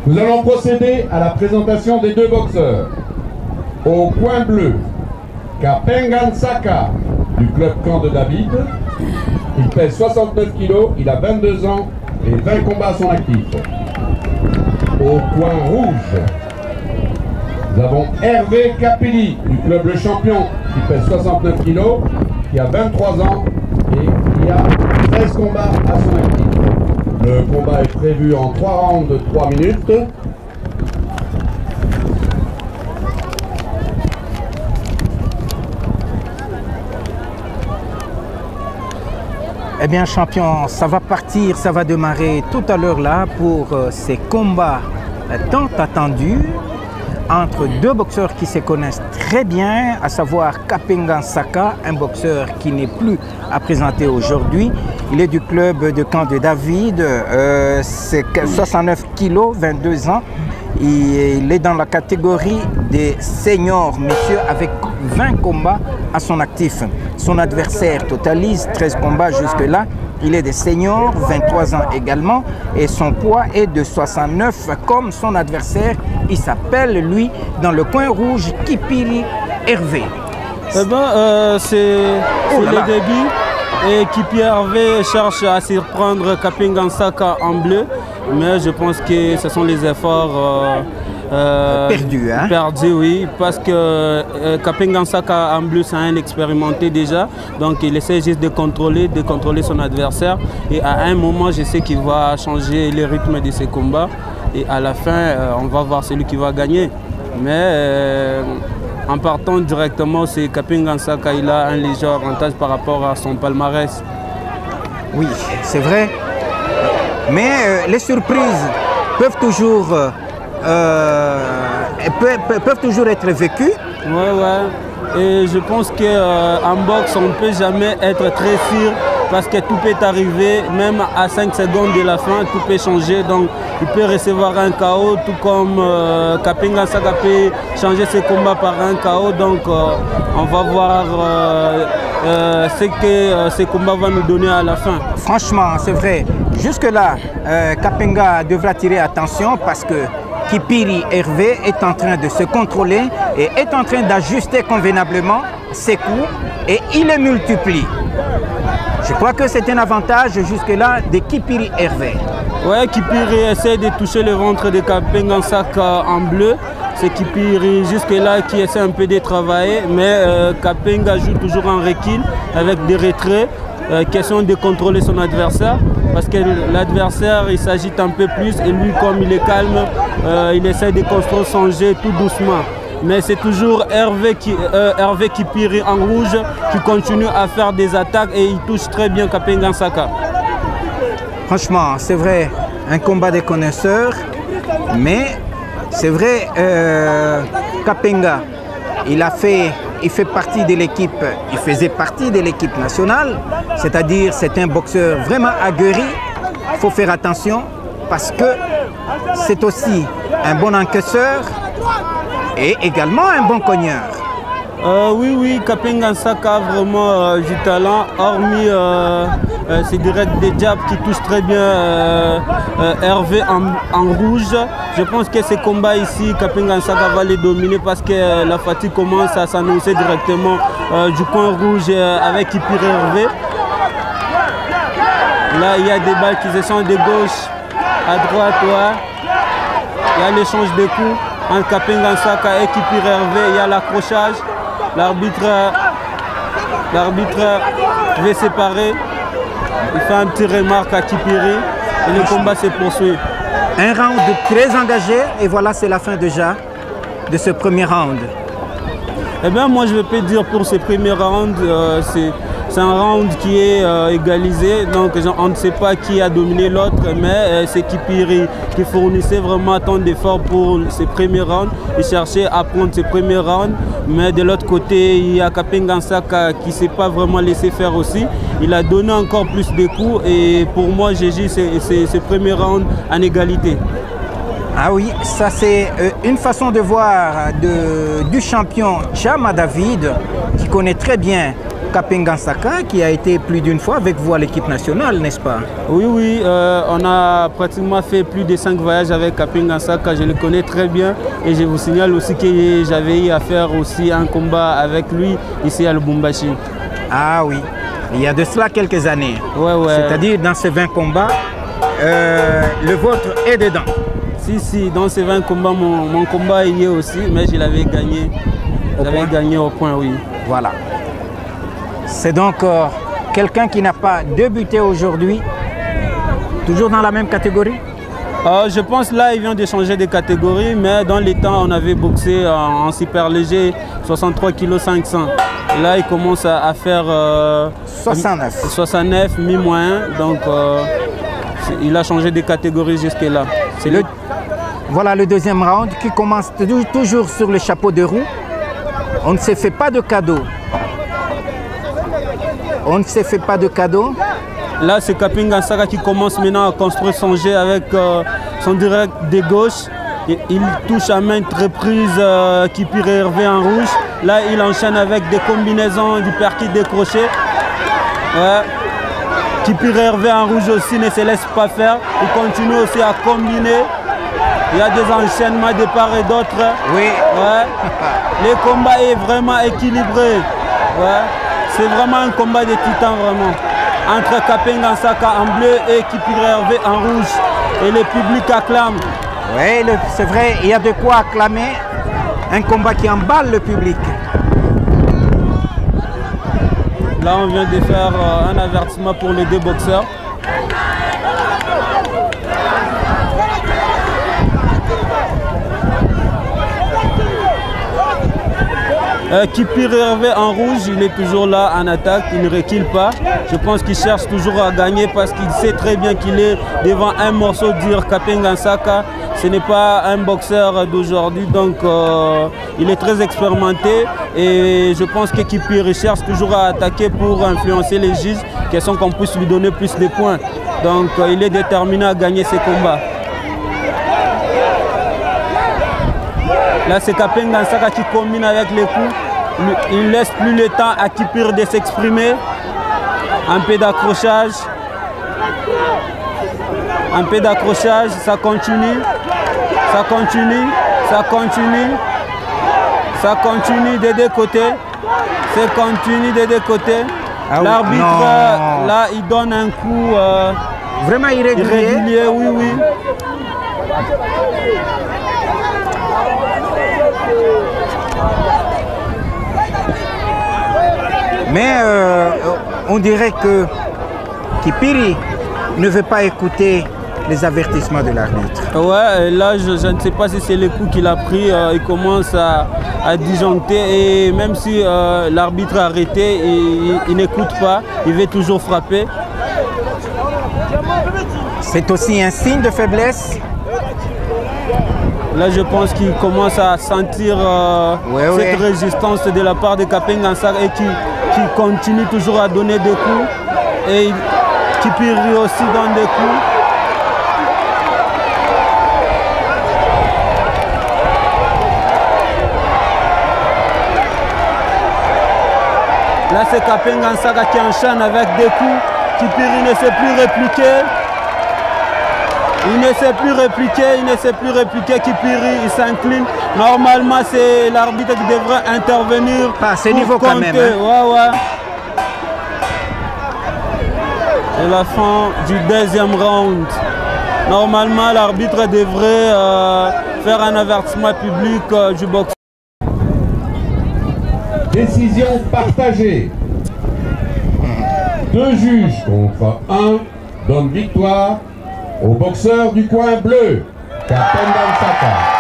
Nous allons procéder à la présentation des deux boxeurs. Au coin bleu, Kapenga Nsaka du club Camp de David. Il pèse 69 kg, il a 22 ans et 20 combats à son actif. Au coin rouge, nous avons Hervé Capelli du club Le Champion qui pèse 69 kg, qui a 23 ans et qui a 13 combats à son actif. Le combat est prévu en 3 rounds de 3 minutes. Eh bien, champion, ça va partir, ça va démarrer tout à l'heure là pour ces combats tant attendus entre deux boxeurs qui se connaissent très bien, à savoir Kapenga Nsaka, un boxeur qui n'est plus à présenter aujourd'hui. Il est du club de Camp de David, c'est 69 kg, 22 ans. Il est dans la catégorie des seniors, messieurs, avec 20 combats à son actif. Son adversaire totalise 13 combats jusque-là. Il est des seniors, 23 ans également, et son poids est de 69 comme son adversaire. Il s'appelle, lui, dans le coin rouge, Kipiri Hervé. Eh bien, c'est le début. Et Kipiri Hervé cherche à surprendre Kapenga Nsaka en bleu, mais je pense que ce sont les efforts perdus, hein? Perdus, oui, parce que Kapenga Nsaka en bleu, c'est un expérimenté déjà, donc il essaie juste de contrôler son adversaire, et à un moment, je sais qu'il va changer le rythme de ses combats, et à la fin, on va voir celui qui va gagner. Mais en partant directement, c'est Kapenga Nsaka, il a un léger avantage par rapport à son palmarès. Oui, c'est vrai. Mais les surprises peuvent toujours, peuvent toujours être vécues. Ouais. Et je pense qu'en boxe, on ne peut jamais être très sûr parce que tout peut arriver, même à 5 secondes de la fin, tout peut changer. Donc, il peut recevoir un KO, tout comme Kapenga Nsaka peut changer ses combats par un KO. Donc, on va voir ce que ces combats vont nous donner à la fin. Franchement, c'est vrai. Jusque-là, Kapenga devra tirer attention parce que Kipiri Hervé est en train de se contrôler et est en train d'ajuster convenablement ses coups et il les multiplie. Je crois que c'est un avantage jusque-là de Kipiri Hervé. Ouais, Kipiri essaie de toucher le ventre de Kapenga Nsaka en bleu. C'est Kipiri jusque-là qui essaie un peu de travailler, mais Kapenga joue toujours en recul avec des retraits. Question de contrôler son adversaire, parce que l'adversaire il s'agite un peu plus et lui, comme il est calme, il essaie de construire son jeu tout doucement. Mais c'est toujours Hervé Kipiri en rouge qui continue à faire des attaques et il touche très bien Kapenga Nsaka. Franchement, c'est vrai, un combat des connaisseurs, mais c'est vrai, Kapenga, il fait partie de l'équipe, il faisait partie de l'équipe nationale, c'est-à-dire c'est un boxeur vraiment aguerri. Il faut faire attention parce que c'est aussi un bon encaisseur et également un bon cogneur. Oui, Kapenga Nsaka a vraiment du talent, hormis c'est direct des jabs qui touchent très bien Hervé en rouge. Je pense que ces combats ici, Kapenga Nsaka va les dominer parce que la fatigue commence à s'annoncer directement du coin rouge avec Kipiri Hervé. Là, il y a des balles qui se changent de gauche à droite. Ouais. Il y a l'échange de coups entre Kapenga Nsaka et Kipiri Hervé. Il y a l'accrochage. L'arbitre veut séparer. Il fait un petit remarque à Kipiri et le combat se poursuit. Un round très engagé et voilà, c'est la fin déjà de ce premier round. Eh bien, moi je ne vais pas dire pour ce premier round, c'est un round qui est égalisé, donc on ne sait pas qui a dominé l'autre, mais c'est Kipiri qui fournissait vraiment tant d'efforts pour ces premiers rounds. Il cherchait à prendre ses premiers rounds, mais de l'autre côté, il y a Kapenga Nsaka qui ne s'est pas vraiment laissé faire aussi. Il a donné encore plus de coups et pour moi, j'ai dit ces premiers rounds en égalité. Ah oui, ça c'est une façon de voir du champion Chama David qui connaît très bien Kapenga Nsaka qui a été plus d'une fois avec vous à l'équipe nationale, n'est-ce pas? Oui, oui, on a pratiquement fait plus de 5 voyages avec Kapenga Nsaka, je le connais très bien et je vous signale aussi que j'avais eu à faire aussi un combat avec lui ici à Lubumbashi. Ah oui, il y a de cela quelques années. Ouais, ouais. C'est-à-dire dans ces 20 combats, le vôtre est dedans. Si, si, dans ces 20 combats, mon combat y est aussi, mais je l'avais gagné. J'avais gagné au point, oui. Voilà. C'est donc quelqu'un qui n'a pas débuté aujourd'hui, toujours dans la même catégorie? Je pense là, il vient de changer de catégorie, mais dans les temps, on avait boxé en super léger, 63 kg 500. Là, il commence à faire 69, mi-moyen, donc il a changé de catégorie jusque-là. Voilà le deuxième round qui commence toujours sur le chapeau de roue. On ne se fait pas de cadeau. On ne se fait pas de cadeau. Là, c'est Kapenga Nsaka qui commence maintenant à construire son jeu avec son direct de gauche. Il touche à maintes reprises qui peut Hervé en rouge. Là, il enchaîne avec des combinaisons du perkit décroché. Ouais. Qui peut Hervé en rouge aussi ne se laisse pas faire. Il continue aussi à combiner. Il y a des enchaînements de part et d'autre. Oui. Ouais. Le combat est vraiment équilibré. Ouais. C'est vraiment un combat de titans vraiment. Entre Kapenga Nsaka en bleu et Kipiré Hervé en rouge. Et le public acclame. Oui, c'est vrai, il y a de quoi acclamer. Un combat qui emballe le public. Là, on vient de faire un avertissement pour les deux boxeurs. Kipiré Hervé en rouge, il est toujours là en attaque, il ne recule pas. Je pense qu'il cherche toujours à gagner parce qu'il sait très bien qu'il est devant un morceau dur. Kapenga Nsaka, ce n'est pas un boxeur d'aujourd'hui, donc il est très expérimenté et je pense que Kipiré cherche toujours à attaquer pour influencer les juges, question qu'on puisse lui donner plus de points. Donc il est déterminé à gagner ses combats. Là, c'est Kapenga Nsaka qui combine avec les coups. Il ne laisse plus le temps à Kipiré de s'exprimer. Un peu d'accrochage. Un peu d'accrochage, ça continue. Ça continue. Ça continue. Ça continue des deux côtés. Ça continue des deux côtés. Ah oui. L'arbitre, là, il donne un coup vraiment irrégulier. Oui, oui. Mais on dirait que Kipiré ne veut pas écouter les avertissements de l'arbitre. Ouais, là je ne sais pas si c'est le coup qu'il a pris, il commence à disjoncter et même si l'arbitre a arrêté, il n'écoute pas, il veut toujours frapper. C'est aussi un signe de faiblesse. Là, je pense qu'il commence à sentir cette résistance de la part de Kapenga Nsaka et qui continue toujours à donner des coups. Et Kipiré aussi donne des coups. Là, c'est Kapenga Nsaka qui enchaîne avec des coups. Kipiré ne sait plus répliquer. Il ne sait plus répliquer, Kipiré, il s'incline. Normalement, c'est l'arbitre qui devrait intervenir. C'est niveau quand même. Hein. Ouais. C'est la fin du deuxième round. Normalement, l'arbitre devrait faire un avertissement public du boxeur. Décision partagée. 2 juges contre 1 donnent victoire au boxeur du coin bleu, Kapenga Nsaka.